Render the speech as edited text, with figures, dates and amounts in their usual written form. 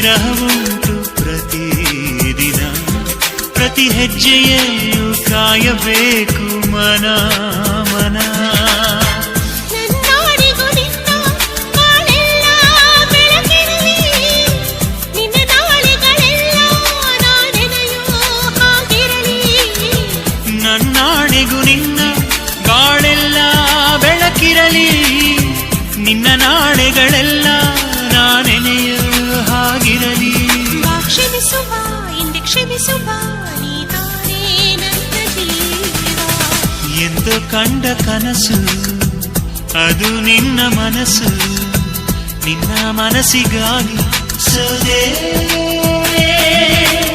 ವಿರಹವುಂಟು ಪ್ರತಿದಿನ, ಪ್ರತಿ ಹೆಜ್ಜೆಯಲ್ಲೂ ಕಾಯಬೇಕು ಮನ ಮನ. ನನ್ನಾಣೆಗೂ ನಿನ್ನ ಬಾಳೆಲ್ಲ ಬೆಳಕಿರಲಿ, ನಿನ್ನ ನಾಳೆಗಳೆಲ್ಲ ನಾನೆನೆಯೋ ಹಾಗಿರಲಿ. ಕ್ಷಮಿಸುವ ಹಿಂದೆ ಕ್ಷಮಿಸುವ ನೀನೇ ನನ್ನ ಜೀವ. ಎಂದು ಕಂಡ ಕನಸು ಅದು ನಿನ್ನ ಮನಸ್ಸು, ನಿನ್ನ ಮನಸ್ಸಿಗಾಗಿ ಸೋದೆ.